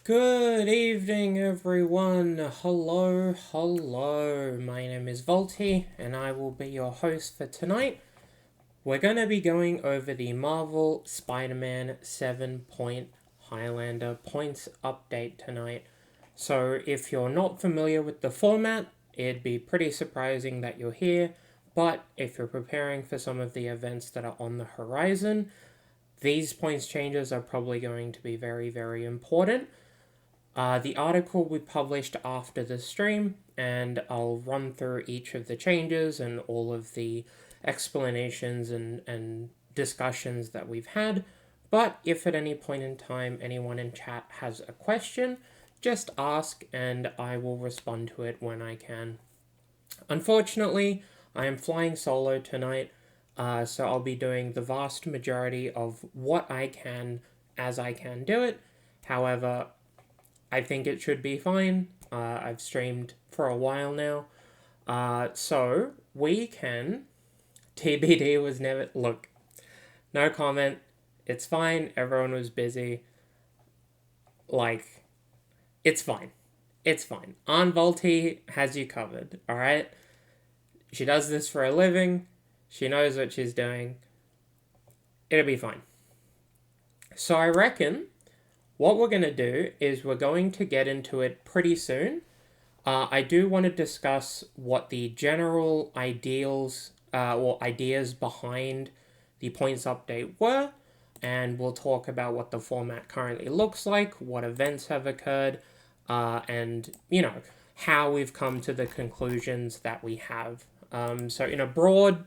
Good evening, everyone. Hello. My name is Volty, and I will be your host for tonight. We're going to be going over the Marvel Spider-Man 7-point Highlander points update tonight. So, if you're not familiar with the format, it'd be pretty surprising that you're here. But if you're preparing for some of the events that are on the horizon, these points changes are probably going to be very, very important. The article we published after the stream, and I'll run through each of the changes and all of the explanations and discussions that we've had. But if at any point in time anyone in chat has a question, just ask and I will respond to it when I can. Unfortunately, I am flying solo tonight, so I'll be doing the vast majority of what I can as I can do it. However, I think it should be fine. I've streamed for a while now. So we can... TBD was never... Look, no comment. It's fine. Everyone was busy. It's fine. It's fine. Aunt Volty has you covered, alright? She does this for a living. She knows what she's doing. It'll be fine. So I reckon what we're going to do is we're going to get into it pretty soon. I do want to discuss what the general ideals or ideas behind the points update were, and we'll talk about what the format currently looks like, what events have occurred, and, how we've come to the conclusions that we have. So in a broad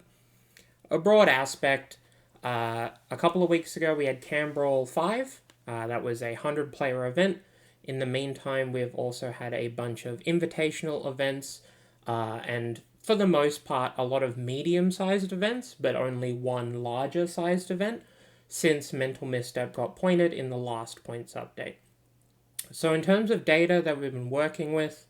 aspect, a couple of weeks ago we had Cambrawl 5. That was a 100-player event. In the meantime, we've also had a bunch of invitational events, and for the most part, a lot of medium-sized events, but only one larger-sized event, since Mental Misstep got pointed in the last points update. So in terms of data that we've been working with,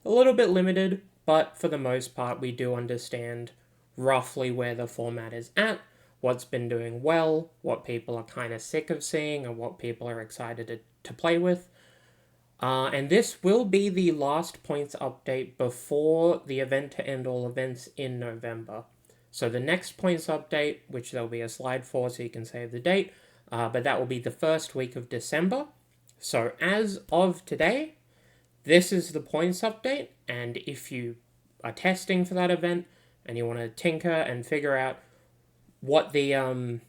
a little bit limited, but for the most part, we do understand roughly where the format is at, what's been doing well, what people are kind of sick of seeing, and what people are excited to play with. And this will be the last points update before the event to end all events in November. So the next points update, which there'll be a slide for so you can save the date, but that will be the first week of December. So as of today, this is the points update, and if you are testing for that event and you want to tinker and figure out what the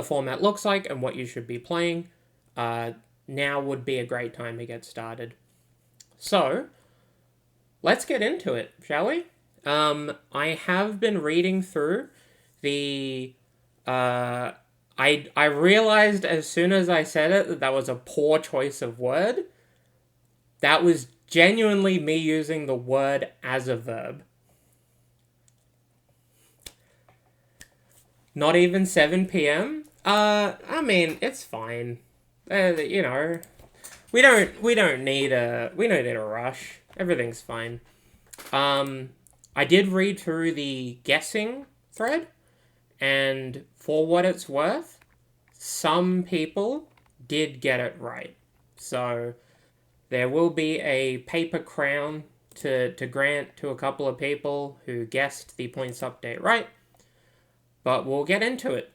format looks like and what you should be playing, now would be a great time to get started. So, let's get into it, shall we? I have been reading through the... I realized as soon as I said it that was a poor choice of word. That was genuinely me using the word as a verb. Not even 7 p.m. I mean, it's fine. We don't need a rush. Everything's fine. I did read through the guessing thread, and for what it's worth, some people did get it right. So there will be a paper crown to grant to a couple of people who guessed the points update right. But we'll get into it.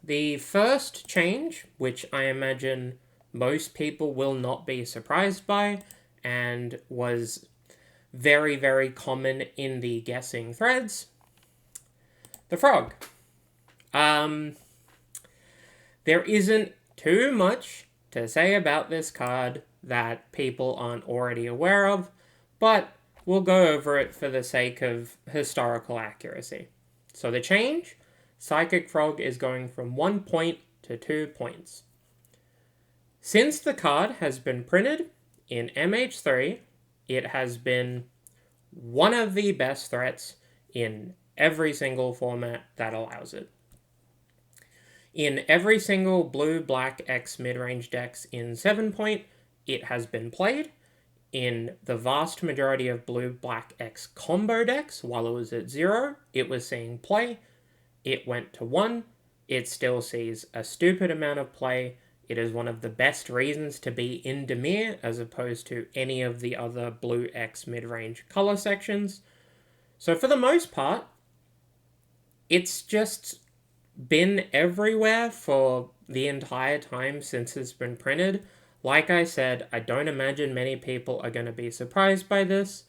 The first change, which I imagine most people will not be surprised by, and was very, very common in the guessing threads, the frog. There isn't too much to say about this card that people aren't already aware of, but we'll go over it for the sake of historical accuracy. So the change, Psychic Frog is going from 1 point to 2 points. Since the card has been printed in MH3, it has been one of the best threats in every single format that allows it. In every single blue-black X mid-range decks in 7-point, it has been played. In the vast majority of blue-black X combo decks, while it was at 0, it was seeing play. It went to 1. It still sees a stupid amount of play. It is one of the best reasons to be in Dimir as opposed to any of the other Blue X mid-range color sections. So for the most part, it's just been everywhere for the entire time since it's been printed. Like I said, I don't imagine many people are going to be surprised by this,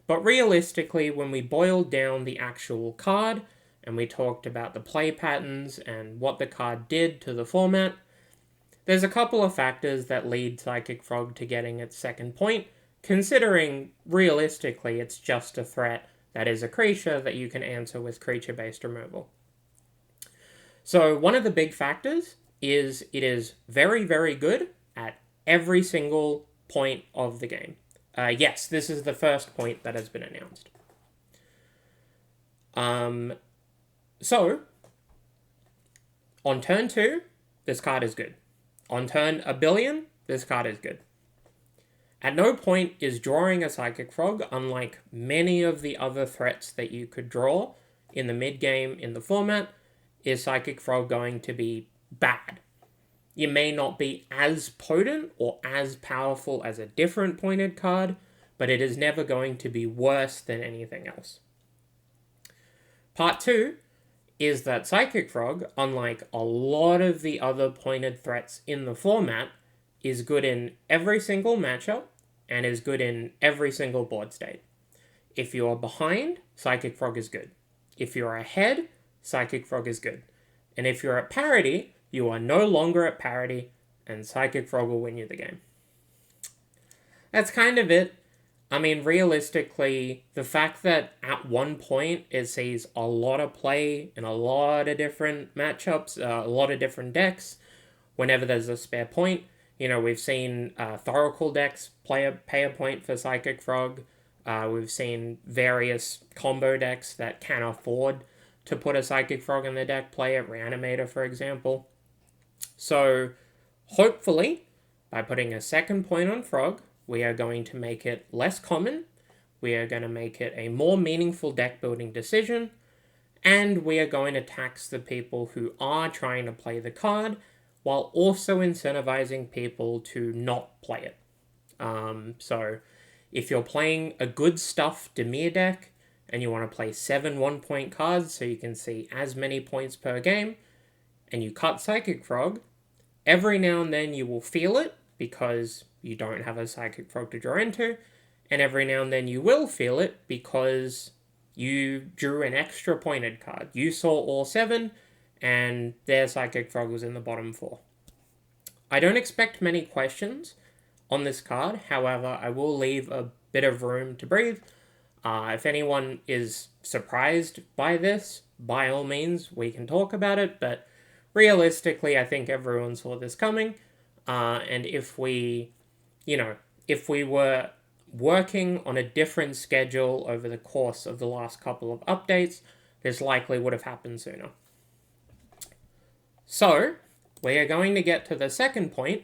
but realistically, when we boiled down the actual card, and we talked about the play patterns and what the card did to the format, there's a couple of factors that lead Psychic Frog to getting its second point, considering, realistically, it's just a threat that is a creature that you can answer with creature-based removal. So one of the big factors is it is very, very good at every single point of the game. Yes, this is the first point that has been announced. So, on turn 2, this card is good. On turn 1,000,000,000, this card is good. At no point is drawing a Psychic Frog, unlike many of the other threats that you could draw in the mid-game in the format, is Psychic Frog going to be bad. You may not be as potent or as powerful as a different pointed card, but it is never going to be worse than anything else. Part 2 is that Psychic Frog, unlike a lot of the other pointed threats in the format, is good in every single matchup and is good in every single board state. If you're behind, Psychic Frog is good. If you're ahead, Psychic Frog is good. And if you're at parity, you are no longer at parity, and Psychic Frog will win you the game. That's kind of it. I mean, realistically, the fact that at one point it sees a lot of play in a lot of different matchups, a lot of different decks, whenever there's a spare point. You know, we've seen Thoracle decks pay a point for Psychic Frog. We've seen various combo decks that can afford to put a Psychic Frog in their deck, play it, Reanimator, for example. So, hopefully, by putting a second point on Frog, we are going to make it less common, we are going to make it a more meaningful deck-building decision, and we are going to tax the people who are trying to play the card, while also incentivizing people to not play it. So, if you're playing a good stuff Dimir deck, and you want to play 7 1-point cards so you can see as many points per game, and you cut Psychic Frog, every now and then you will feel it because you don't have a Psychic Frog to draw into, and every now and then you will feel it because you drew an extra pointed card. You saw all 7, and their Psychic Frog was in the bottom 4. I don't expect many questions on this card, however, I will leave a bit of room to breathe. If anyone is surprised by this, by all means, we can talk about it, but realistically, I think everyone saw this coming, and if we were working on a different schedule over the course of the last couple of updates, this likely would have happened sooner. So, we are going to get to the second point,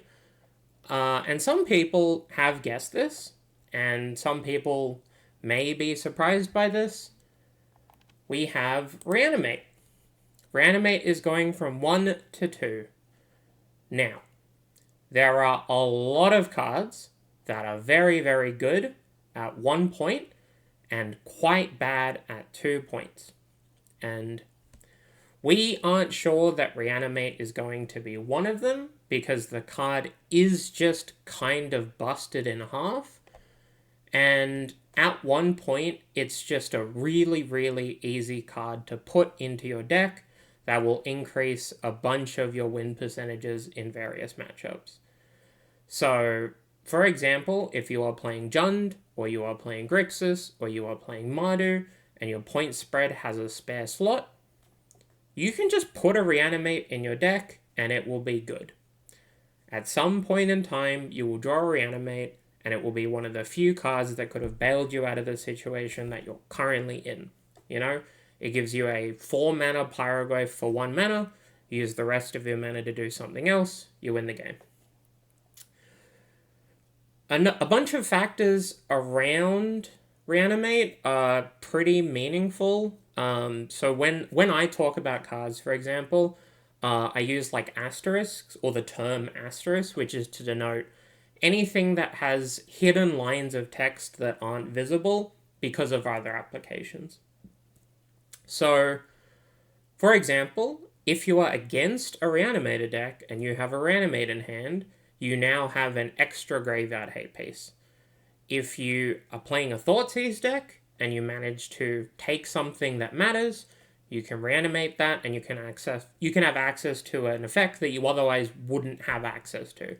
and some people have guessed this, and some people may be surprised by this. We have Reanimate. Reanimate is going from 1 to 2. Now, there are a lot of cards that are very, very good at 1 point and quite bad at 2 points. And we aren't sure that Reanimate is going to be one of them because the card is just kind of busted in half. And at 1 point, it's just a really, really easy card to put into your deck that will increase a bunch of your win percentages in various matchups. So, for example, if you are playing Jund, or you are playing Grixis, or you are playing Mardu, and your point spread has a spare slot, you can just put a Reanimate in your deck, and it will be good. At some point in time, you will draw a Reanimate, and it will be one of the few cards that could have bailed you out of the situation that you're currently in. You know, it gives you a 4-mana Pyroglyph for 1 mana, you use the rest of your mana to do something else, you win the game. A bunch of factors around Reanimate are pretty meaningful. So when I talk about cards, for example, I use like asterisks or the term asterisk, which is to denote anything that has hidden lines of text that aren't visible because of other applications. So, for example, if you are against a Reanimator deck and you have a Reanimate in hand, you now have an extra Graveyard Hate piece. If you are playing a Thoughtseize deck and you manage to take something that matters, you can reanimate that and you can have access to an effect that you otherwise wouldn't have access to.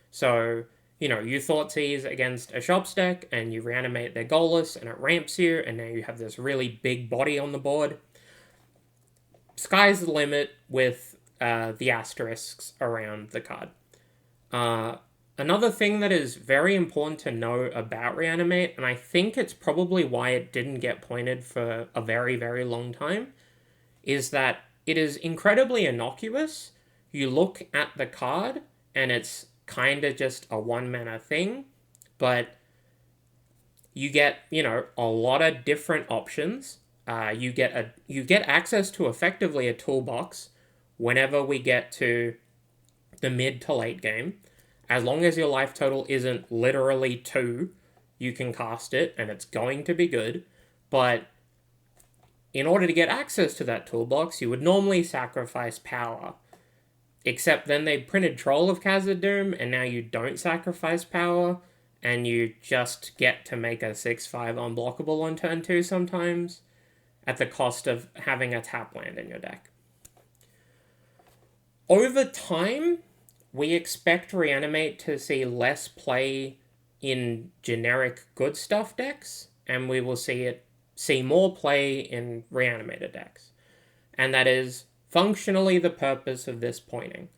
So, you Thoughtseize against a Shops deck and you reanimate their Goalless and it ramps you, and now you have this really big body on the board. Sky's the limit with the asterisks around the card. Another thing that is very important to know about Reanimate, and I think it's probably why it didn't get pointed for a very, very long time, is that it is incredibly innocuous. You look at the card, and it's kind of just a one-mana thing, but you get, a lot of different options. You get access to effectively a toolbox whenever we get to the mid to late game. As long as your life total isn't literally 2, you can cast it, and it's going to be good. But in order to get access to that toolbox, you would normally sacrifice power. Except then they printed Troll of Khazad-dûm, and now you don't sacrifice power, and you just get to make a 6/5 unblockable on turn 2 sometimes, at the cost of having a tap land in your deck. Over time, we expect Reanimate to see less play in generic good stuff decks, and we will see more play in Reanimator decks. And that is functionally the purpose of this pointing.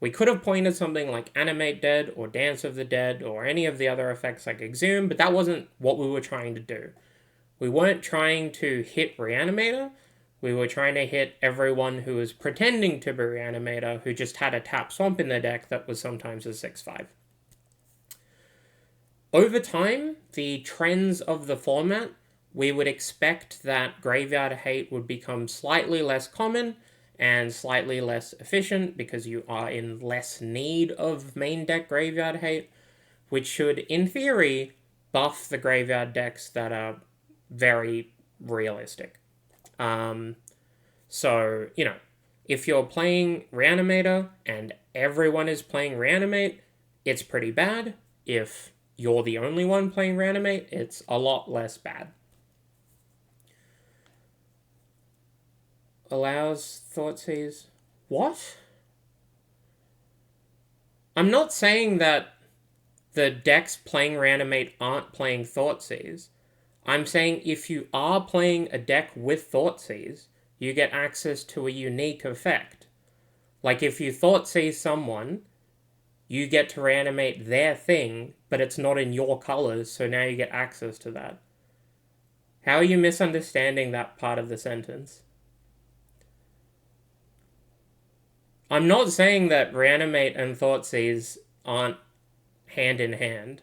We could have pointed something like Animate Dead or Dance of the Dead or any of the other effects like Exhume, but that wasn't what we were trying to do. We weren't trying to hit Reanimator. We were trying to hit everyone who was pretending to be Reanimator, who just had a tap swamp in their deck that was sometimes a 6/5. Over time, the trends of the format, we would expect that Graveyard Hate would become slightly less common and slightly less efficient because you are in less need of main deck Graveyard Hate, which should, in theory, buff the graveyard decks that are very realistic. So, if you're playing Reanimator and everyone is playing Reanimate, it's pretty bad. If you're the only one playing Reanimate, it's a lot less bad. Allows Thoughtseize. What? I'm not saying that the decks playing Reanimate aren't playing Thoughtseize. I'm saying if you are playing a deck with Thoughtseize, you get access to a unique effect. Like if you Thoughtseize someone, you get to reanimate their thing, but it's not in your colors, so now you get access to that. How are you misunderstanding that part of the sentence? I'm not saying that Reanimate and Thoughtseize aren't hand in hand.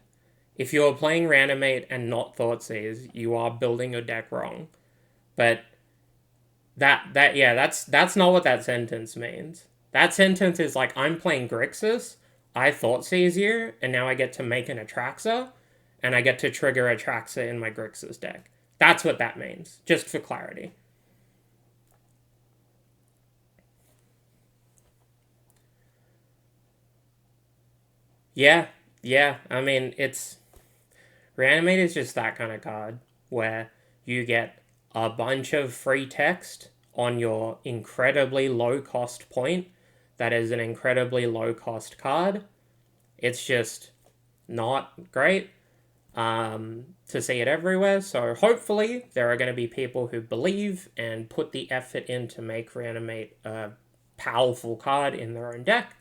If you're playing Reanimate and not Thoughtseize, you are building your deck wrong. But that's not what that sentence means. That sentence is like, I'm playing Grixis, I Thoughtseize you, and now I get to make an Atraxa, and I get to trigger Atraxa in my Grixis deck. That's what that means, just for clarity. Yeah, I mean, Reanimate is just that kind of card where you get a bunch of free text on your incredibly low cost point that is an incredibly low cost card. It's just not great to see it everywhere. So hopefully there are going to be people who believe and put the effort in to make Reanimate a powerful card in their own deck.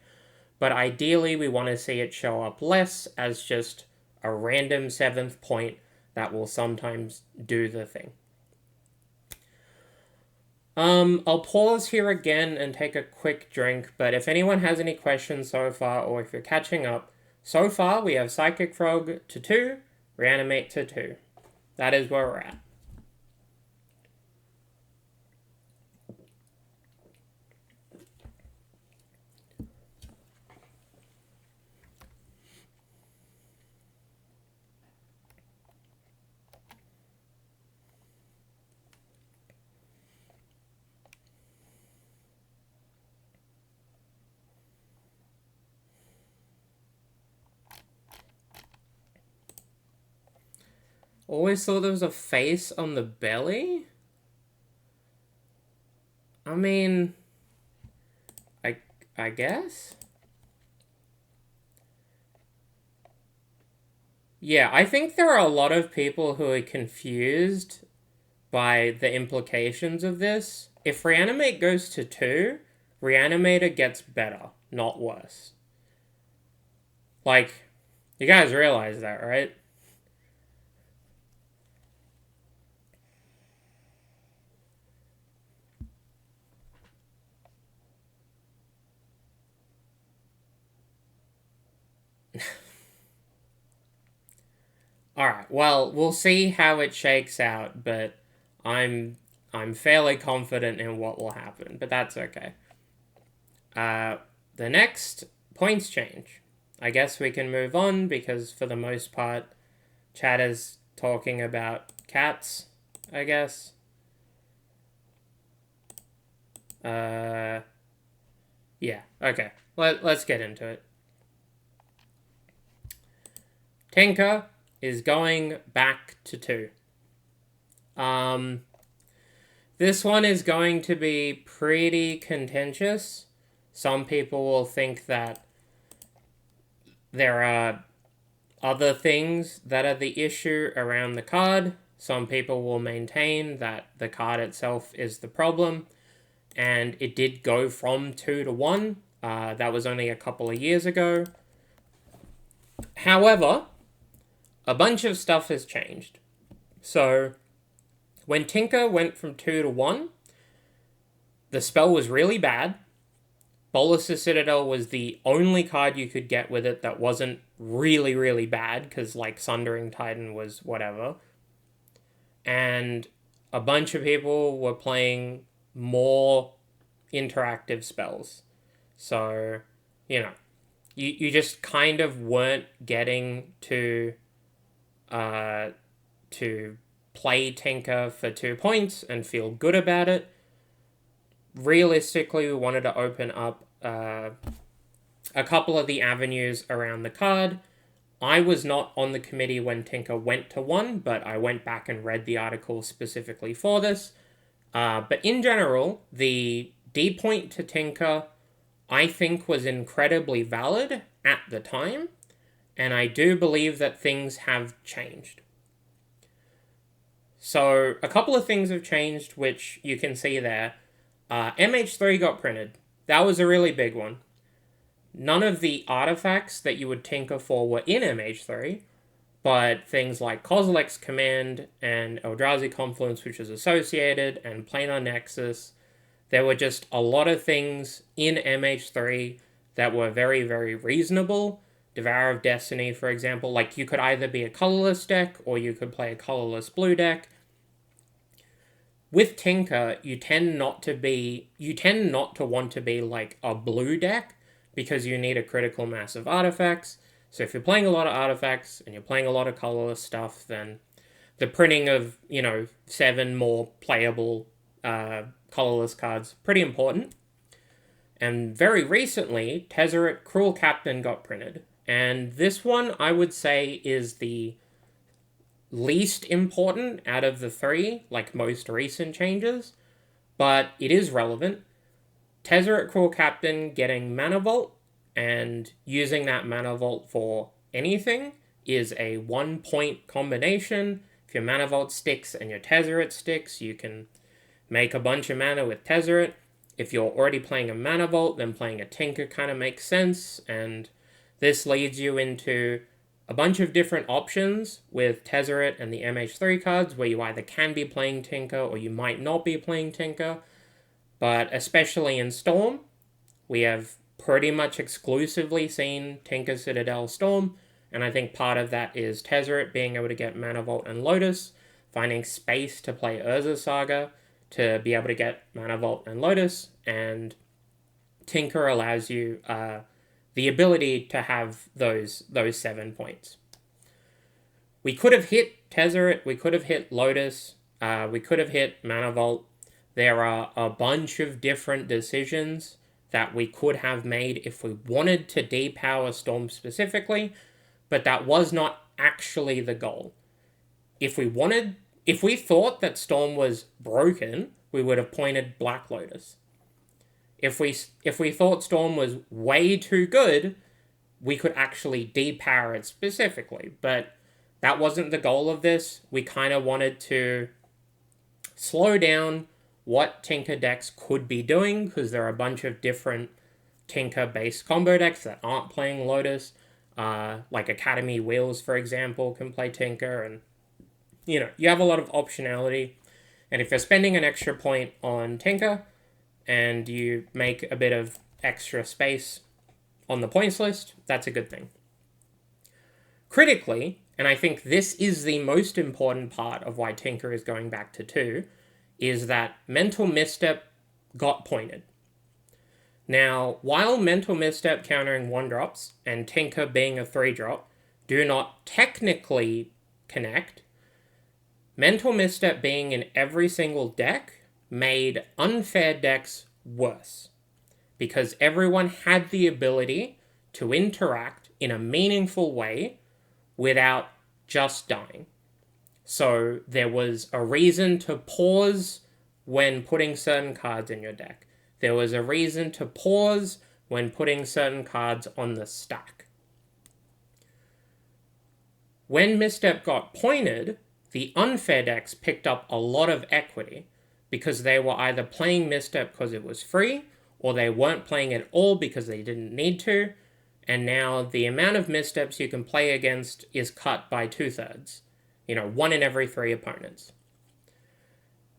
But ideally we want to see it show up less as just a random 7th point that will sometimes do the thing. I'll pause here again and take a quick drink, but if anyone has any questions so far, or if you're catching up, so far we have Psychic Frog to 2, Reanimate to 2. That is where we're at. Always thought there was a face on the belly? I mean, I guess? Yeah, I think there are a lot of people who are confused by the implications of this. If Reanimate goes to 2, Reanimator gets better, not worse. Like, you guys realize that, right? Alright, well, we'll see how it shakes out, but I'm I'm fairly confident in what will happen, but that's okay. The next points change. I guess we can move on because for the most part, chat is talking about cats, I guess. Yeah, okay. Let's get into it. Tinker is going back to 2. This one is going to be pretty contentious. Some people will think that there are other things that are the issue around the card. Some people will maintain that the card itself is the problem. And it did go from 2 to 1. That was only a couple of years ago. However, a bunch of stuff has changed. So, when Tinker went from 2 to 1, the spell was really bad. Bolas's Citadel was the only card you could get with it that wasn't really, really bad, because, like, Sundering Titan was whatever. And a bunch of people were playing more interactive spells. So, you know, you just kind of weren't getting to play Tinker for 2 points and feel good about it. Realistically, we wanted to open up a couple of the avenues around the card. I was not on the committee when Tinker went to 1, but I went back and read the article specifically for this. But in general, the D point to Tinker, I think, was incredibly valid at the time, and I do believe that things have changed. So, a couple of things have changed, which you can see there. MH3 got printed. That was a really big one. None of the artifacts that you would tinker for were in MH3, but things like Kozilek's Command and Eldrazi Confluence, which is associated, and Planar Nexus, there were just a lot of things in MH3 that were very, very reasonable. Devourer of Destiny, for example, like you could either be a colorless deck or you could play a colorless blue deck. With Tinker, you tend not to want to be like a blue deck because you need a critical mass of artifacts. So if you're playing a lot of artifacts and you're playing a lot of colorless stuff, then the printing of, 7 more playable colorless cards, pretty important. And very recently, Tezzeret Cruel Captain got printed. And this one, I would say, is the least important out of the 3, like most recent changes, but it is relevant. Tezzeret Cruel Captain getting Mana Vault and using that Mana Vault for anything is a 1-point combination. If your Mana Vault sticks and your Tezzeret sticks, you can make a bunch of mana with Tezzeret. If you're already playing a Mana Vault, then playing a Tinker kind of makes sense, and this leads you into a bunch of different options with Tezzeret and the MH3 cards where you either can be playing Tinker or you might not be playing Tinker. But especially in Storm, we have pretty much exclusively seen Tinker Citadel Storm, and I think part of that is Tezzeret being able to get Mana Vault and Lotus, finding space to play Urza Saga to be able to get Mana Vault and Lotus, and Tinker allows you the ability to have those 7 points. We could have hit Tezzeret, we could have hit Lotus, we could have hit Mana Vault. There are a bunch of different decisions that we could have made if we wanted to depower Storm specifically, but that was not actually the goal. if we thought that Storm was broken, we would have pointed Black Lotus. If we thought Storm was way too good, we could actually depower it specifically. But that wasn't the goal of this. We kind of wanted to slow down what Tinker decks could be doing, because there are a bunch of different Tinker-based combo decks that aren't playing Lotus. Like Academy Wheels, for example, can play Tinker, and you have a lot of optionality. And if you're spending an extra point on Tinker, and you make a bit of extra space on the points list, that's a good thing. Critically, and I think this is the most important part of why Tinker is going back to 2, is that Mental Misstep got pointed. Now, while Mental Misstep countering 1-drops and Tinker being a 3-drop do not technically connect, Mental Misstep being in every single deck made unfair decks worse, because everyone had the ability to interact in a meaningful way without just dying. So there was a reason to pause when putting certain cards in your deck. There was a reason to pause when putting certain cards on the stack. When Misstep got pointed, the unfair decks picked up a lot of equity, because they were either playing Misstep because it was free, or they weren't playing it all because they didn't need to, and now the amount of Missteps you can play against is cut by 2/3. 1 in every 3 opponents.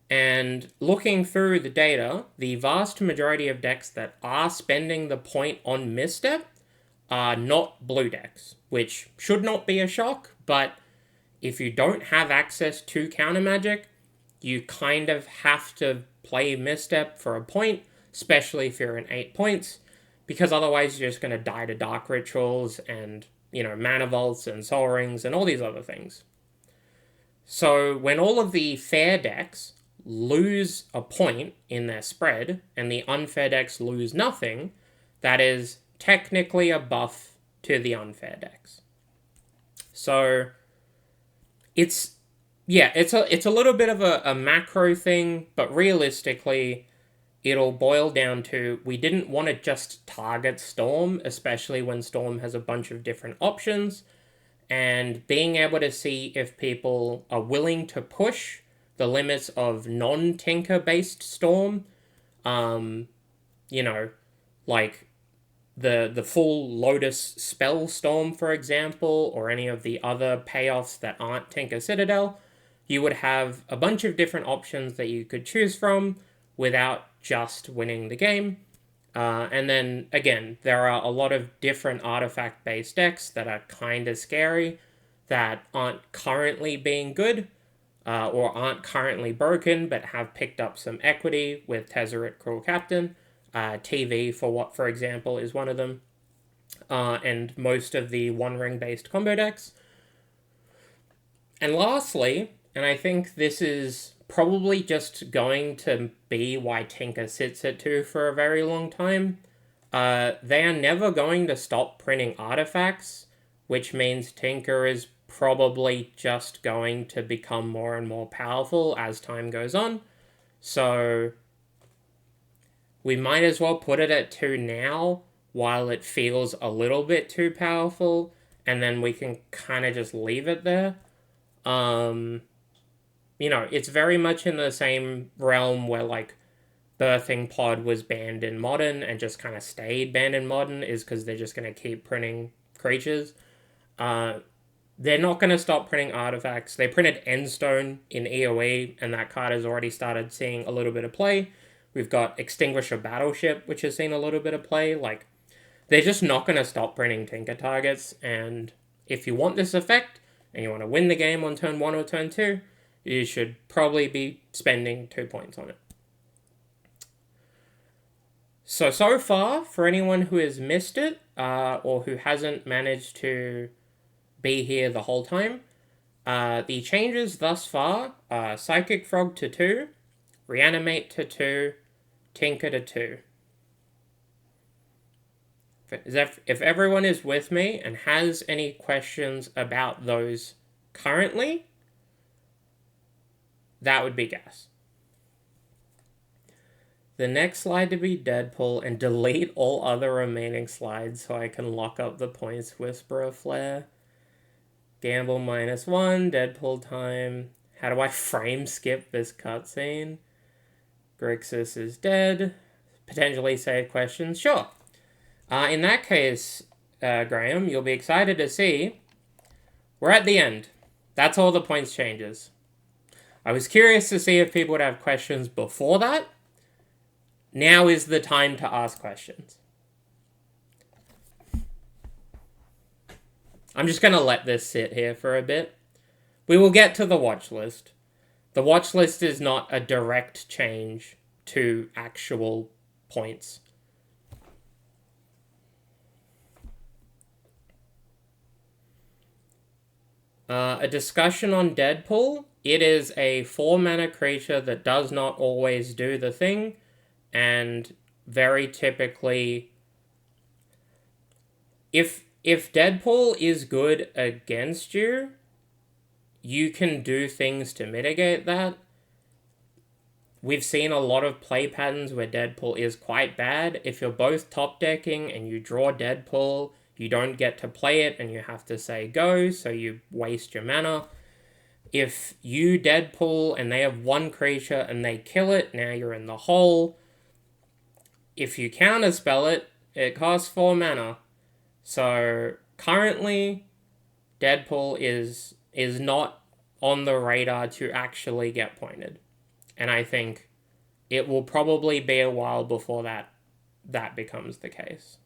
And looking through the data, the vast majority of decks that are spending the point on Misstep are not blue decks, which should not be a shock, but if you don't have access to counter magic, you kind of have to play Misstep for a point, especially if you're in 8 points, because otherwise you're just going to die to Dark Rituals and, Mana Vaults and Soul Rings and all these other things. So when all of the fair decks lose a point in their spread and the unfair decks lose nothing, that is technically a buff to the unfair decks. So it's a little bit of a macro thing, but realistically, it'll boil down to, we didn't want to just target Storm, especially when Storm has a bunch of different options, and being able to see if people are willing to push the limits of non-Tinker-based Storm, like the full Lotus Spell Storm, for example, or any of the other payoffs that aren't Tinker Citadel, you would have a bunch of different options that you could choose from without just winning the game. And then, again, there are a lot of different artifact-based decks that are kind of scary, that aren't currently being good, or aren't currently broken, but have picked up some equity with Tezzeret Cruel Captain. TV, for example, is one of them. And most of the one-ring-based combo decks. And lastly, and I think this is probably just going to be why Tinker sits at 2 for a very long time, they are never going to stop printing artifacts, which means Tinker is probably just going to become more and more powerful as time goes on. So we might as well put it at 2 now, while it feels a little bit too powerful, and then we can kind of just leave it there. It's very much in the same realm where, Birthing Pod was banned in Modern and just kind of stayed banned in Modern, is because they're just going to keep printing creatures. They're not going to stop printing artifacts. They printed Endstone in EOE, and that card has already started seeing a little bit of play. We've got Extinguisher Battleship, which has seen a little bit of play. They're just not going to stop printing Tinker targets, and if you want this effect, and you want to win the game on turn 1 or turn 2, you should probably be spending 2 points on it. So far, for anyone who has missed it, or who hasn't managed to be here the whole time, the changes thus far are Psychic Frog to 2, Reanimate to 2, Tinker to 2. If everyone is with me and has any questions about those currently, that would be gas. The next slide to be Deadpool, and delete all other remaining slides so I can lock up the points. Whisperer Flare. Gamble -1. Deadpool time. How do I frame skip this cutscene? Grixis is dead. Potentially save questions? Sure. In that case, Graham, you'll be excited to see we're at the end. That's all the points changes. I was curious to see if people would have questions before that. Now is the time to ask questions. I'm just going to let this sit here for a bit. We will get to the watch list. The watch list is not a direct change to actual points. A discussion on Deadpool. It is a 4-mana creature that does not always do the thing, and very typically, if Deadpool is good against you, you can do things to mitigate that. We've seen a lot of play patterns where Deadpool is quite bad. If you're both top decking and you draw Deadpool, you don't get to play it and you have to say go, so you waste your mana. If you Deadpool and they have one creature and they kill it, now you're in the hole. If you counterspell it, it costs 4 mana. So currently, Deadpool is not on the radar to actually get pointed. And I think it will probably be a while before that becomes the case.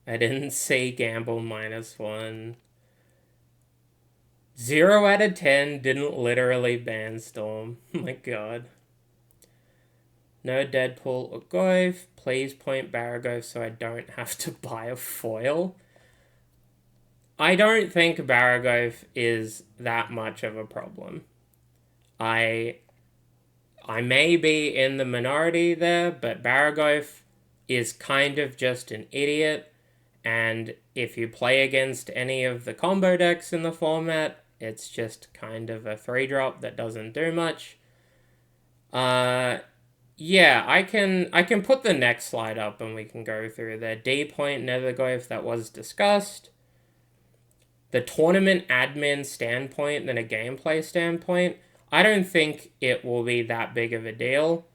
I didn't see Gamble -1. 0 out of 10 didn't literally ban Storm. Oh my god. No Deadpool or Gove. Please point Baragove so I don't have to buy a foil. I don't think Baragove is that much of a problem. I may be in the minority there, but Baragove is kind of just an idiot, and if you play against any of the combo decks in the format, it's just kind of a 3-drop that doesn't do much. Yeah, I can put the next slide up and we can go through the D-point Netherglyph that was discussed. The tournament admin standpoint than a gameplay standpoint, I don't think it will be that big of a deal.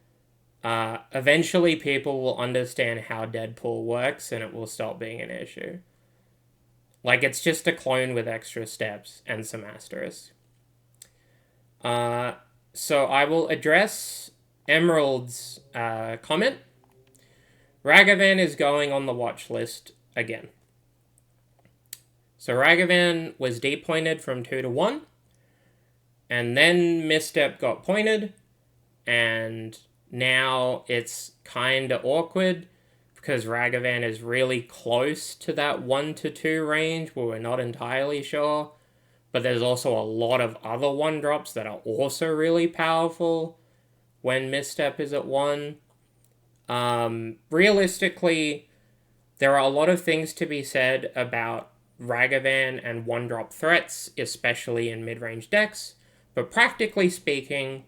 Eventually people will understand how Deadpool works and it will stop being an issue. Like, it's just a clone with extra steps and some asterisks. So I will address Emerald's comment. Ragavan is going on the watch list again. So Ragavan was depointed from 2 to 1, and then Misstep got pointed, and now it's kind of awkward because Ragavan is really close to that 1 to 2 range where we're not entirely sure, but there's also a lot of other 1-drops that are also really powerful when Misstep is at 1. Realistically, there are a lot of things to be said about Ragavan and 1-drop threats, especially in mid-range decks, but practically speaking,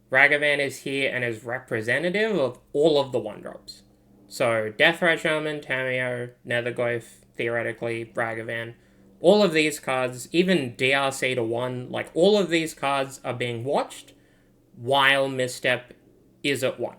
Ragavan is here and is representative of all of the 1-drops. So Deathratch Shaman, Tameo, Netherglyph, theoretically, Ragavan, all of these cards, even DRC to 1, like all of these cards are being watched while Misstep is at 1.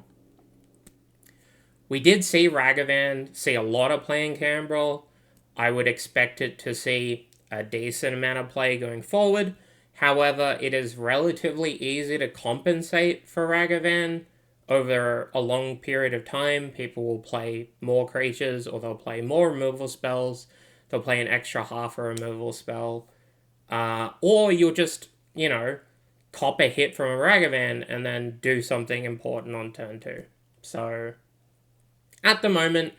We did see Ragavan see a lot of play in Cambrel. I would expect it to see a decent amount of play going forward. However, it is relatively easy to compensate for Ragavan over a long period of time. People will play more creatures, or they'll play more removal spells. They'll play an extra half a removal spell. Or you'll just, cop a hit from a Ragavan and then do something important on turn 2. So, at the moment,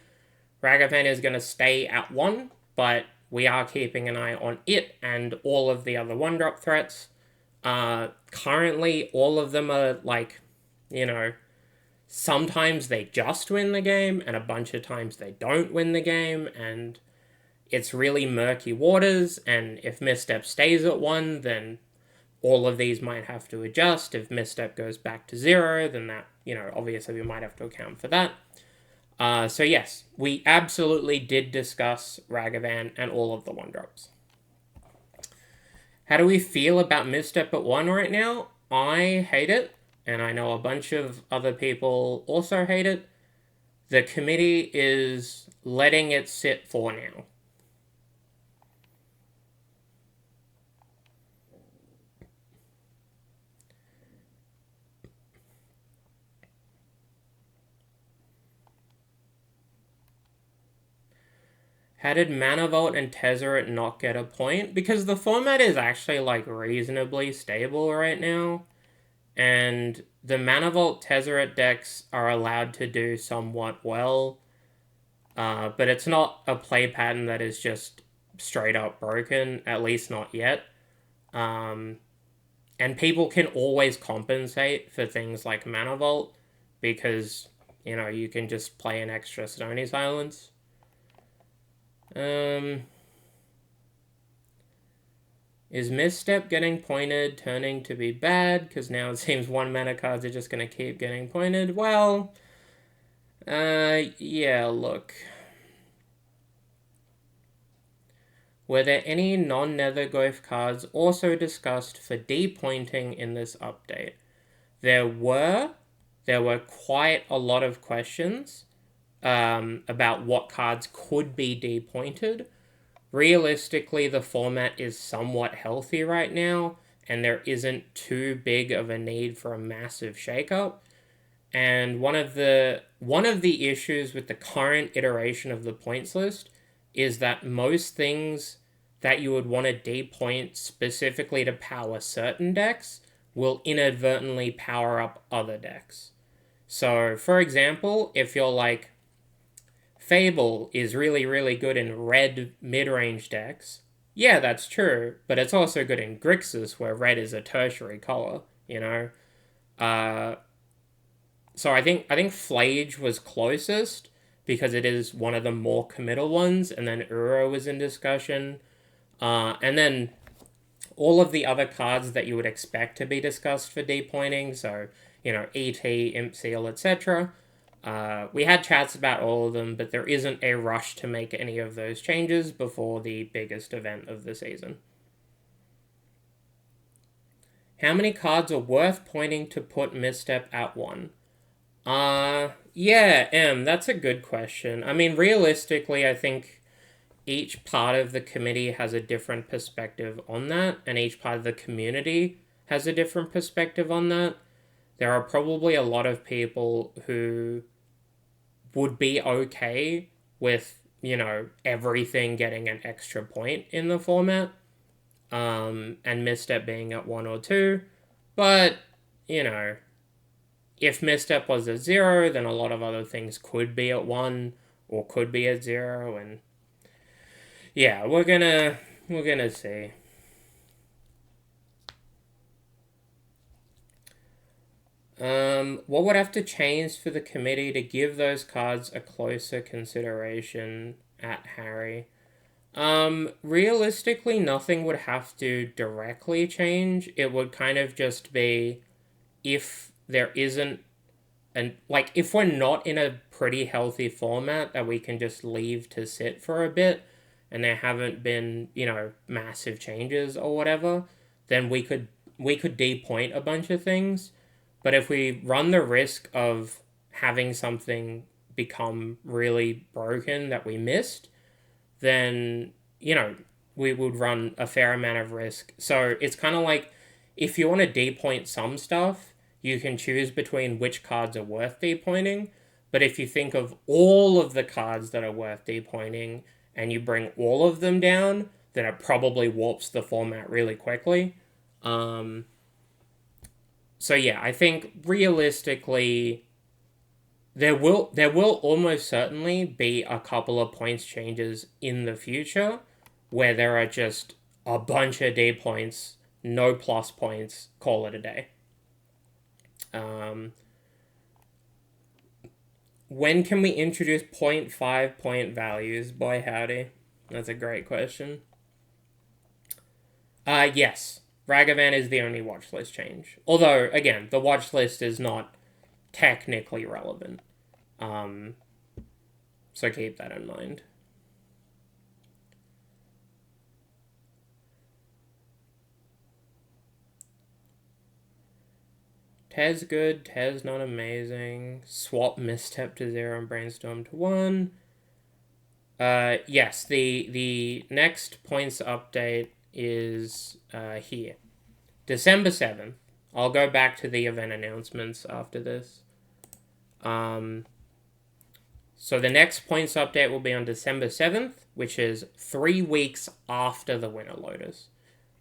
Ragavan is going to stay at 1, but we are keeping an eye on it and all of the other 1-drop threats. Currently, all of them are sometimes they just win the game, and a bunch of times they don't win the game, and it's really murky waters, and if Misstep stays at 1, then all of these might have to adjust. If Misstep goes back to 0, then that, obviously we might have to account for that. So yes, we absolutely did discuss Ragavan and all of the 1-drops. How do we feel about Misstep at 1 right now? I hate it, and I know a bunch of other people also hate it. The committee is letting it sit for now. How did Manavolt and Tezzeret not get a point? Because the format is actually reasonably stable right now. And the Manavolt Tezzeret decks are allowed to do somewhat well. But it's not a play pattern that is just straight up broken, at least not yet. And people can always compensate for things like Manavolt because, you can just play an extra Stony Silence. Is Misstep getting pointed turning to be bad? Because now it seems 1-mana cards are just going to keep getting pointed. Well, yeah, look. Were there any non-Netherglyph cards also discussed for depointing in this update? There were quite a lot of questions about what cards could be depointed. Realistically, the format is somewhat healthy right now, and there isn't too big of a need for a massive shakeup. And one of the issues with the current iteration of the points list is that most things that you would want to depoint specifically to power certain decks will inadvertently power up other decks. So, for example, if you're like, Fable is really, really good in red mid-range decks. Yeah, that's true, but it's also good in Grixis, where red is a tertiary color, So I think Flage was closest, because it is one of the more committal ones, and then Uro was in discussion. And then all of the other cards that you would expect to be discussed for depointing, so, ET, Imp Seal, etc., we had chats about all of them, but there isn't a rush to make any of those changes before the biggest event of the season. How many cards are worth pointing to put Misstep at 1? Yeah, that's a good question. I mean, realistically, I think each part of the committee has a different perspective on that, and each part of the community has a different perspective on that. There are probably a lot of people who would be okay with, everything getting an extra point in the format, and Misstep being at 1 or 2. But, if Misstep was at 0, then a lot of other things could be at 1 or could be at 0, and yeah, we're gonna see. What would have to change for the committee to give those cards a closer consideration at Harry? Realistically, nothing would have to directly change. It would kind of just be if there isn't, and if we're not in a pretty healthy format that we can just leave to sit for a bit, and there haven't been, massive changes or whatever, then we could depoint a bunch of things. But if we run the risk of having something become really broken that we missed, then, we would run a fair amount of risk. So it's kind of like, if you want to depoint some stuff, you can choose between which cards are worth depointing. But if you think of all of the cards that are worth depointing and you bring all of them down, then it probably warps the format really quickly. So yeah, I think realistically, there will almost certainly be a couple of points changes in the future where there are just a bunch of D points, no plus points, call it a day. When can we introduce 0.5 point values? Boy howdy. That's a great question. Yes. Ragavan is the only watchlist change. Although, again, the watchlist is not technically relevant. So keep that in mind. Tez good, Tez not amazing. Swap Misstep to 0 and Brainstorm to 1. Yes, the next points update is here. December 7th. I'll go back to the event announcements after this. So the next points update will be on December 7th, which is 3 weeks after the Winter Lotus.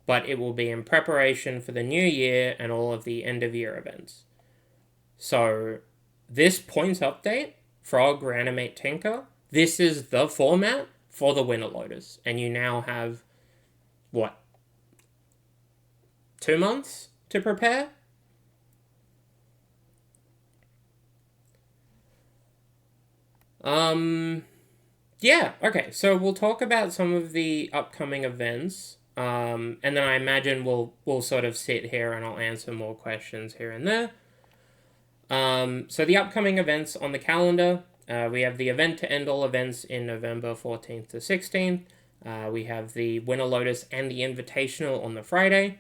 But it will be in preparation for the new year and all of the end-of-year events. So this points update, Frog, Reanimate, Tinker, this is the format for the Winter Lotus. And you now have, what, 2 months to prepare? Yeah, okay, so we'll talk about some of the upcoming events, and then I imagine we'll sort of sit here and I'll answer more questions here and there. So the upcoming events on the calendar, we have the event to end all events in November 14th to 16th. We have the Winter Lotus and the Invitational on the Friday.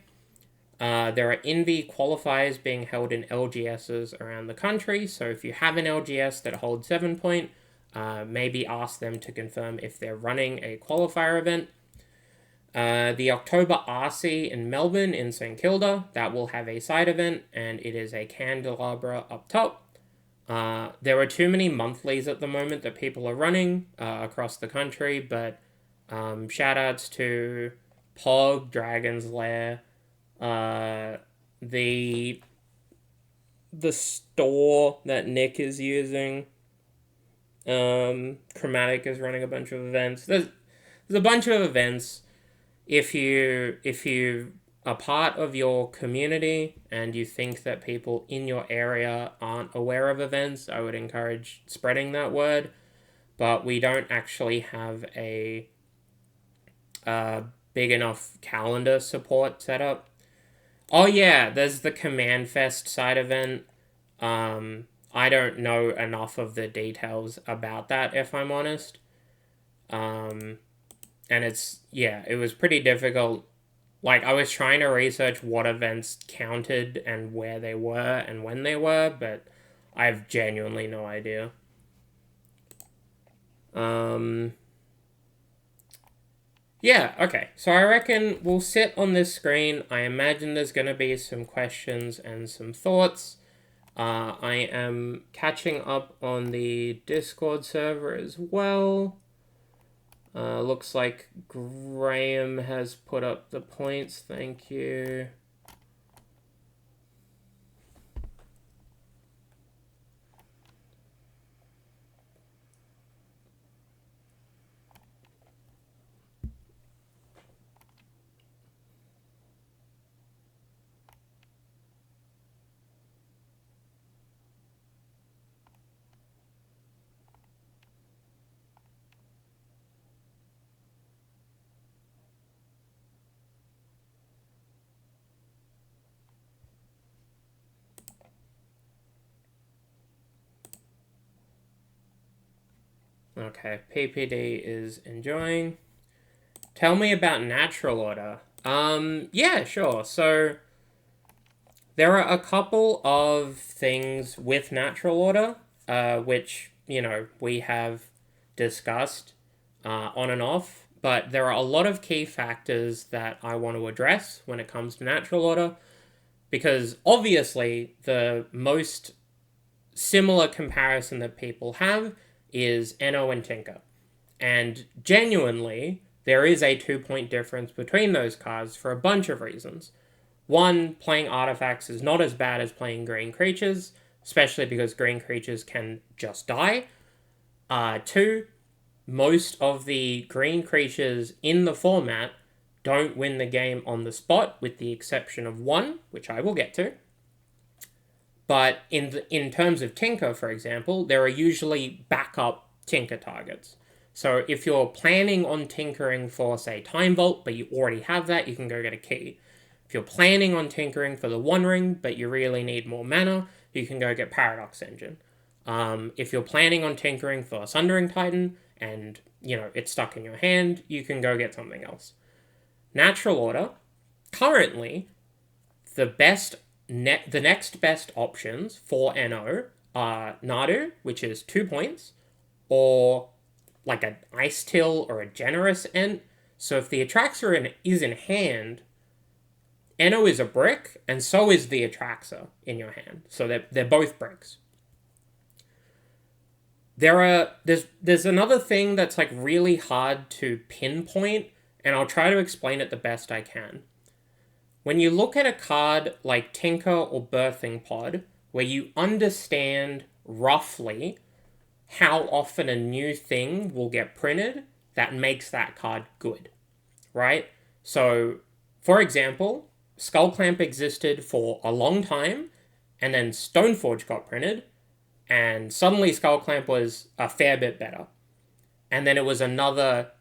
There are Envy qualifiers being held in LGSs around the country, so if you have an LGS that holds 7 point, maybe ask them to confirm if they're running a qualifier event. The October RC in Melbourne in St Kilda, that will have a side event, and it is a candelabra up top. There are too many monthlies at the moment that people are running across the country, but shoutouts to Pog, Dragon's Lair, the store that Nick is using. Chromatic is running a bunch of events. There's a bunch of events. If you are part of your community and you think that people in your area aren't aware of events, I would encourage spreading that word. But we don't actually have a big enough calendar support set up. Oh yeah, there's the Command Fest side event. I don't know enough of the details about that, if I'm honest. And it was pretty difficult. Like, I was trying to research what events counted and where they were and when they were, but I have genuinely no idea. Yeah, okay. So I reckon we'll sit on this screen. I imagine there's going to be some questions and some thoughts. I am catching up on the Discord server as well. Looks like Graham has put up the points. Thank you. Okay, PPD is enjoying. Tell me about natural order. Yeah, sure. So there are a couple of things with natural order, which, we have discussed on and off, but there are a lot of key factors that I want to address when it comes to natural order, because obviously the most similar comparison that people have is NO and Tinker. And genuinely, there is a 2-point difference between those cards for a bunch of reasons. One, playing artifacts is not as bad as playing green creatures, especially because green creatures can just die. Two, most of the green creatures in the format don't win the game on the spot, with the exception of one, which I will get to. But in terms of Tinker, for example, there are usually backup Tinker targets. So if you're planning on tinkering for, say, Time Vault, but you already have that, you can go get a key. If you're planning on tinkering for the One Ring, but you really need more mana, you can go get Paradox Engine. If you're planning on tinkering for Sundering Titan, and, it's stuck in your hand, you can go get something else. Natural Order, currently, the next best options for NO are Nadu, which is 2 points, or like an Ice Till or a Generous Ent. So if the Atraxa is in hand, NO is a brick, and so is the Atraxa in your hand. So they're both bricks. There's another thing that's like really hard to pinpoint, and I'll try to explain it the best I can. When you look at a card like Tinker or Birthing Pod, where you understand roughly how often a new thing will get printed, that makes that card good, right? So, for example, Skullclamp existed for a long time, and then Stoneforge got printed, and suddenly Skullclamp was a fair bit better. And then it was another,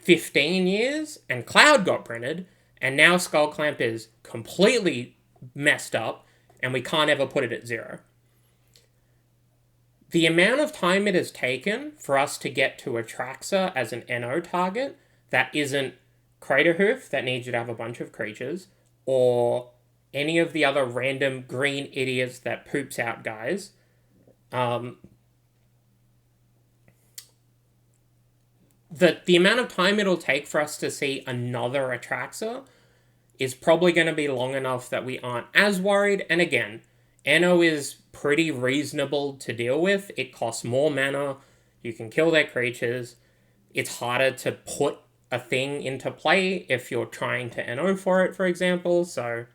15 years, and Cloud got printed, and now Skullclamp is completely messed up, and we can't ever put it at 0. The amount of time it has taken for us to get to Atraxa as an NO target that isn't Craterhoof, that needs you to have a bunch of creatures, or any of the other random green idiots that poops out guys, the amount of time it'll take for us to see another Atraxa is probably going to be long enough that we aren't as worried. And again, NO is pretty reasonable to deal with. It costs more mana. You can kill their creatures. It's harder to put a thing into play if you're trying to NO for it, for example. So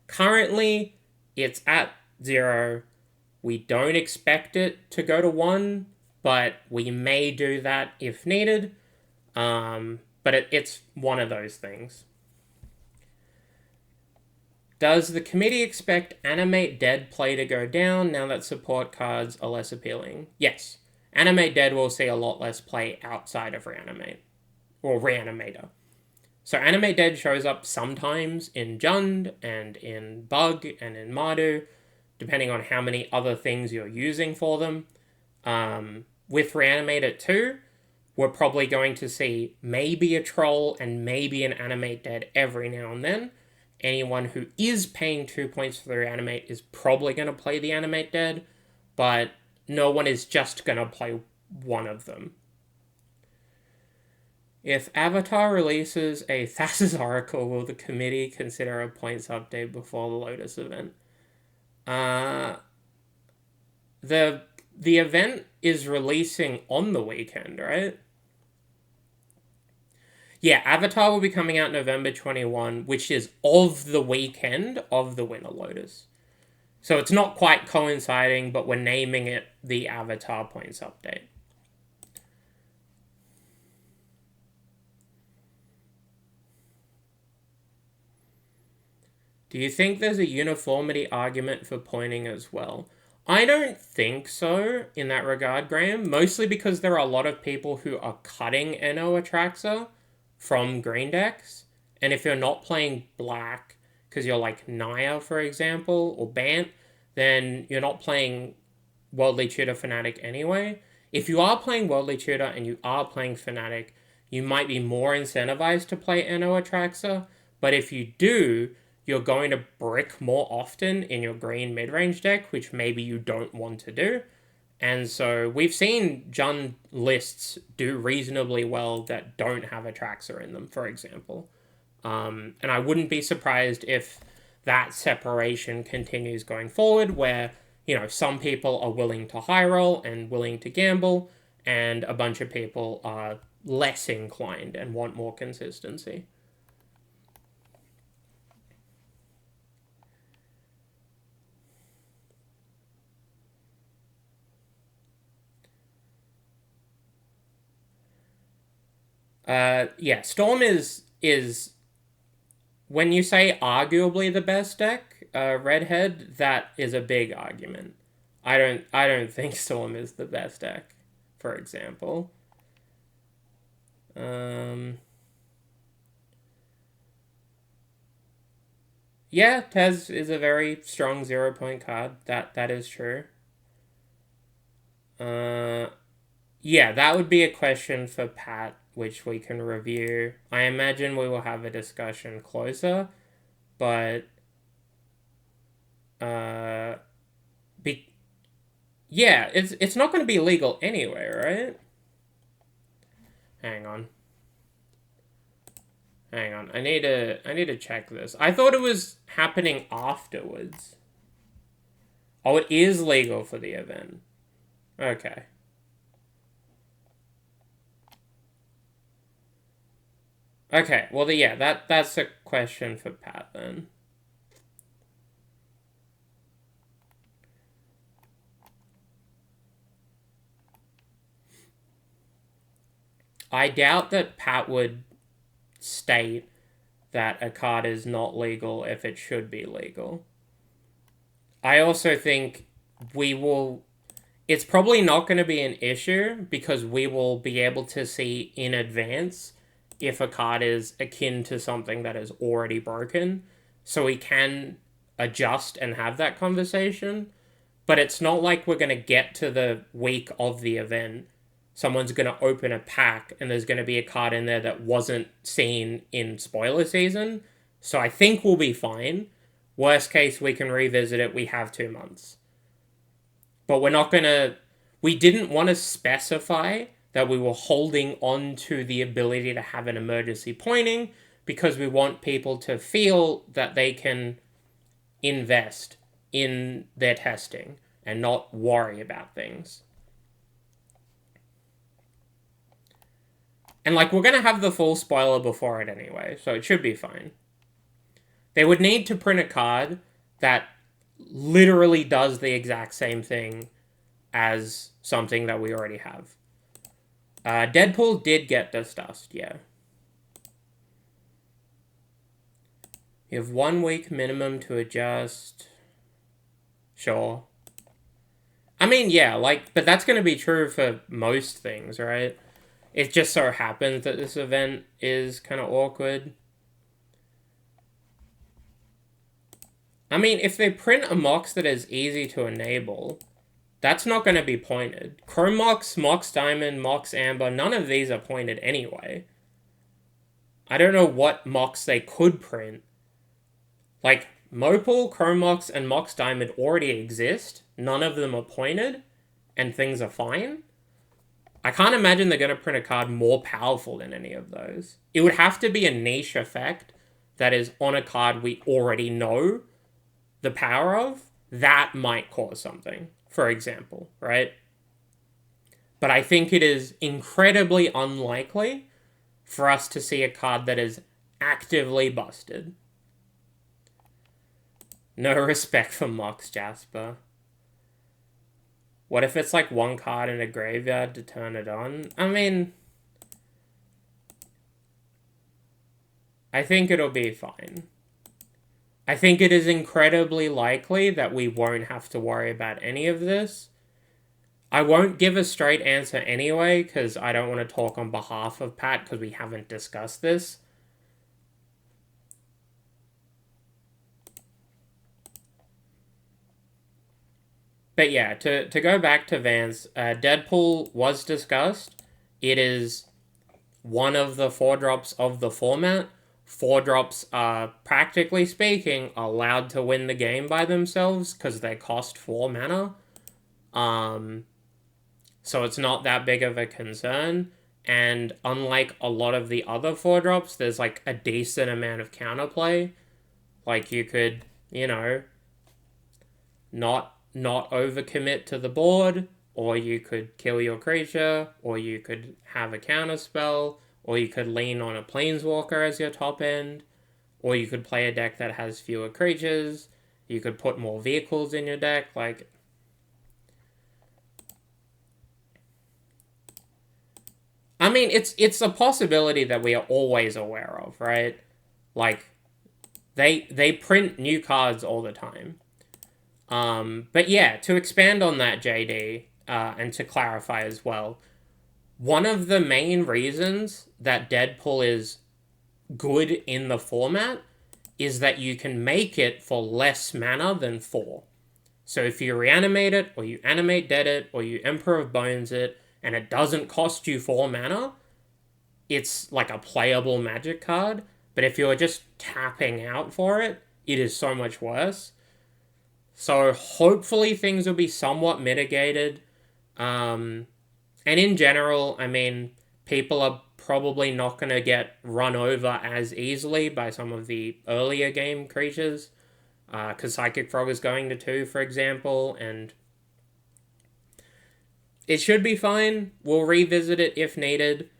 currently, it's at 0. We don't expect it to go to 1, but we may do that if needed. But it's one of those things. Does the committee expect Animate Dead play to go down now that support cards are less appealing? Yes. Animate Dead will see a lot less play outside of Reanimate. Or Reanimator. So Animate Dead shows up sometimes in Jund, and in Bug, and in Mardu, depending on how many other things you're using for them. With Reanimator 2, we're probably going to see maybe a Troll and maybe an Animate Dead every now and then. Anyone who is paying 2 points for the Reanimate is probably going to play the Animate Dead, but no one is just going to play one of them. If Avatar releases a Thassa's Oracle, will the committee consider a points update before the Lotus event? The event is releasing on the weekend, right? Yeah, Avatar will be coming out November 21, which is of the weekend of the Winter Lotus. So it's not quite coinciding, but we're naming it the Avatar points update. Do you think there's a uniformity argument for pointing as well? I don't think so in that regard, Graham, mostly because there are a lot of people who are cutting NO Atraxa from green decks, and if you're not playing black, because you're like Naya, for example, or Bant, then you're not playing Worldly Tutor Fnatic anyway. If you are playing Worldly Tutor and you are playing Fnatic, you might be more incentivized to play NO Atraxa, but if you do, you're going to brick more often in your green mid-range deck, which maybe you don't want to do. And so we've seen Jund lists do reasonably well that don't have Atraxa in them, for example. And I wouldn't be surprised if that separation continues going forward, where, some people are willing to high roll and willing to gamble, and a bunch of people are less inclined and want more consistency. Storm is when you say arguably the best deck, Redhead, that is a big argument. I don't think Storm is the best deck. for example. Yeah, Tez is a very strong 0-point card. That is true. Yeah, that would be a question for Pat, which we can review. I imagine we will have a discussion closer, but yeah, it's not going to be legal anyway, right? Hang on. I need to check this. I thought it was happening afterwards. Oh, it is legal for the event. Okay. Okay, well, yeah, that's a question for Pat then. I doubt that Pat would state that a card is not legal if it should be legal. I also think it's probably not going to be an issue because we will be able to see in advance if a card is akin to something that is already broken. So we can adjust and have that conversation. But it's not like we're going to get to the week of the event. Someone's going to open a pack and there's going to be a card in there that wasn't seen in spoiler season. So I think we'll be fine. Worst case, we can revisit it. We have 2 months. But we're not going to... We didn't want to specify that we were holding on to the ability to have an emergency pointing because we want people to feel that they can invest in their testing and not worry about things. And, we're going to have the full spoiler before it anyway, so it should be fine. They would need to print a card that literally does the exact same thing as something that we already have. Deadpool did get discussed, yeah. You have 1 week minimum to adjust. Sure. I mean, yeah, but that's going to be true for most things, right? It just so happens that this event is kind of awkward. I mean, if they print a Mox that is easy to enable, that's not going to be pointed. Chrome Mox, Mox Diamond, Mox Amber, none of these are pointed anyway. I don't know what Mox they could print. Mopal, Chrome Mox, and Mox Diamond already exist. None of them are pointed, and things are fine. I can't imagine they're going to print a card more powerful than any of those. It would have to be a niche effect that is on a card we already know the power of. That might cause something, for example, right? But I think it is incredibly unlikely for us to see a card that is actively busted. No respect for Mox, Jasper. What if it's 1 card in a graveyard to turn it on? I mean, I think it'll be fine. I think it is incredibly likely that we won't have to worry about any of this. I won't give a straight answer anyway, because I don't want to talk on behalf of Pat, because we haven't discussed this. But yeah, to go back to Vance, Deadpool was discussed. It is one of the 4-drops of the format. 4-drops are, practically speaking, allowed to win the game by themselves because they cost 4 mana. So it's not that big of a concern. And unlike a lot of the other 4-drops, there's a decent amount of counterplay. You could, not overcommit to the board, or you could kill your creature, or you could have a counter spell, or you could lean on a planeswalker as your top end, or you could play a deck that has fewer creatures, you could put more vehicles in your deck, I mean, it's a possibility that we are always aware of, right? They print new cards all the time. But yeah, to expand on that, JD, and to clarify as well, one of the main reasons that Deadpool is good in the format is that you can make it for less mana than 4. So if you reanimate it, or you animate dead it, or you Emperor of Bones it, and it doesn't cost you 4 mana, it's like a playable magic card. But if you're just tapping out for it, it is so much worse. So hopefully things will be somewhat mitigated. And in general, I mean, people are probably not going to get run over as easily by some of the earlier game creatures. Because Psychic Frog is going to 2, for example, and it should be fine. We'll revisit it if needed.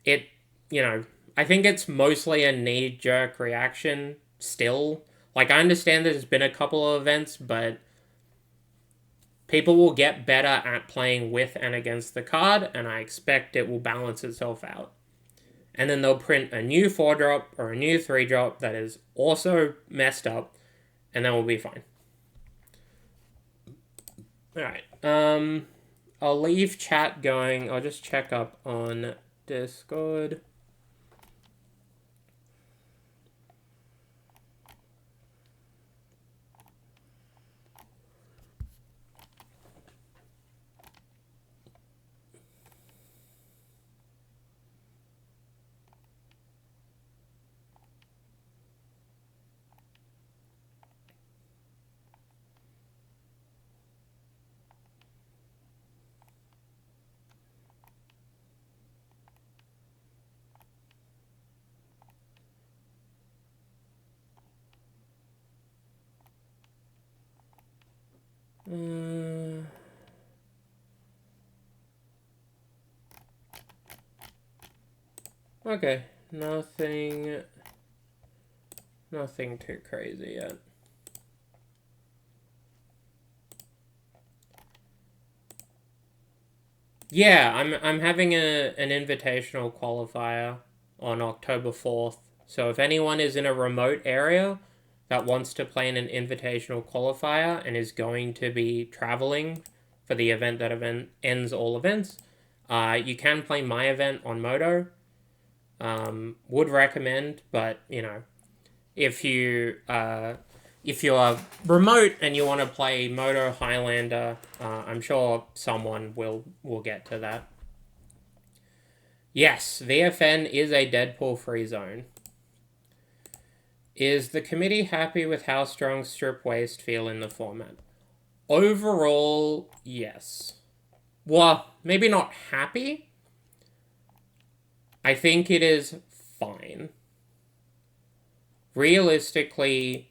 It, I think it's mostly a knee-jerk reaction still. Like, I understand there's been a couple of events, but people will get better at playing with and against the card, and I expect it will balance itself out. And then they'll print a new 4-drop or a new 3-drop that is also messed up, and then we'll be fine. Alright, I'll leave chat going. I'll just check up on Discord. Okay, nothing too crazy yet. Yeah, I'm having an invitational qualifier on October 4th. So if anyone is in a remote area that wants to play in an invitational qualifier and is going to be traveling for the event that ends all events, you can play my event on Moto. Would recommend, but if you are remote and you want to play Moto Highlander, I'm sure someone will get to that. Yes, VFN is a Deadpool free zone. Is the committee happy with how strong Strip Waste feel in the format? Overall, yes. Well, maybe not happy. I think it is fine. Realistically,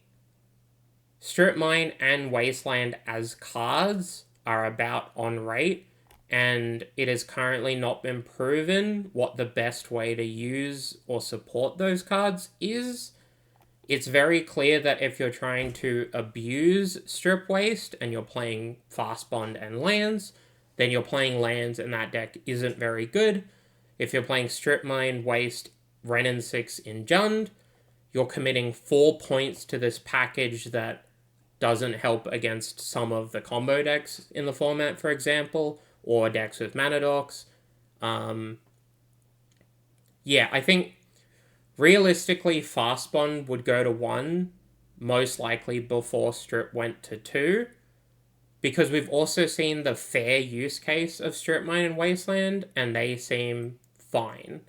Strip Mine and Wasteland as cards are about on rate, and it has currently not been proven what the best way to use or support those cards is. It's very clear that if you're trying to abuse Strip Waste and you're playing Fast Bond and lands, then you're playing lands and that deck isn't very good. If you're playing Strip Mine, Waste, Renin 6 in Jund, you're committing 4 points to this package that doesn't help against some of the combo decks in the format, for example, or decks with mana dorks. Yeah, I think realistically, Fast Bond would go to 1, most likely before Strip went to 2, because we've also seen the fair use case of Strip Mine and Wasteland, and they seem fine.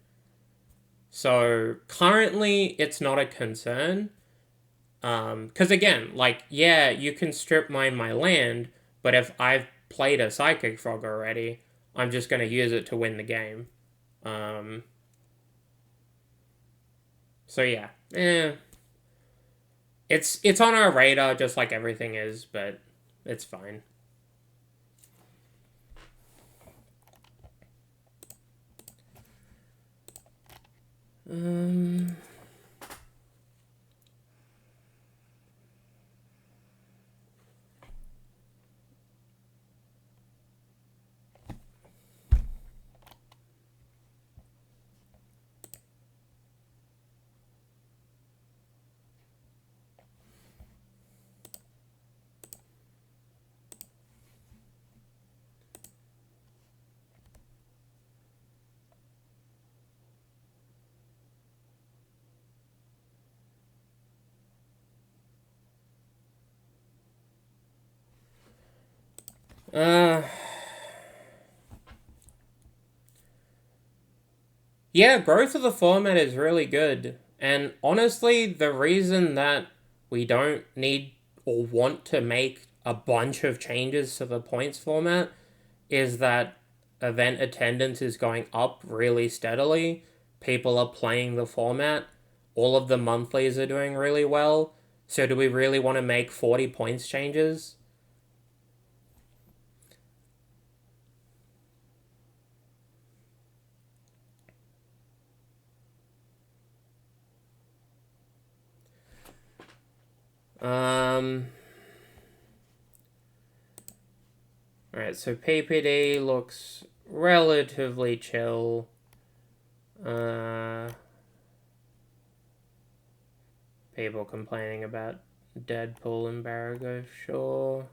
So currently, it's not a concern. Because again, yeah, you can Strip Mine my land, but if I've played a Psychic Frog already, I'm just going to use it to win the game. So yeah, it's on our radar just like everything is, but it's fine. Yeah, growth of the format is really good. And honestly, the reason that we don't need or want to make a bunch of changes to the points format is that event attendance is going up really steadily. People are playing the format. All of the monthlies are doing really well. So do we really want to make 40 points changes? Um Alright, so PPD looks relatively chill. People complaining about Deadpool and Barago, sure.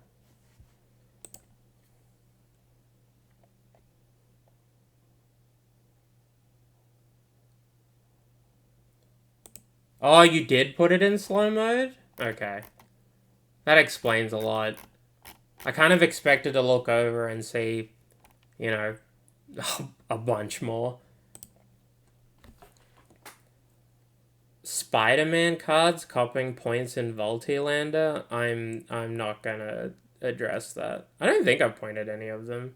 Oh, you did put it in slow mode? Okay. That explains a lot. I kind of expected to look over and see, you know, a bunch more. Spiderman cards copying points in Voltilander. I'm not gonna address that. I don't think I've pointed any of them.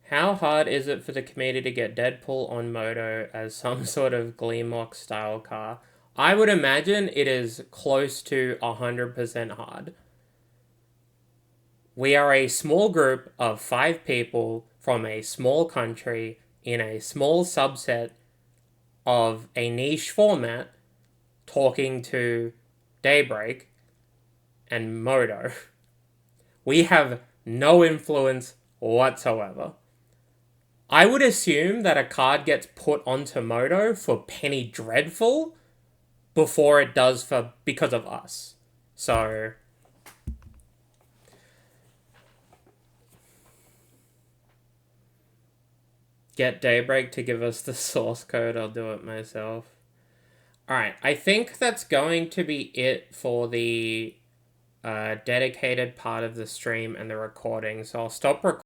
How hard is it for the community to get Deadpool on Moto as some sort of Gleemock style car? I would imagine it is close to 100% hard. We are a small group of 5 people from a small country in a small subset of a niche format talking to Daybreak and Moto. We have no influence whatsoever. I would assume that a card gets put onto Moto for Penny Dreadful before it does for because of us. So get Daybreak to give us the source code, I'll do it myself. Alright, I think that's going to be it for the dedicated part of the stream and the recording, so I'll stop recording.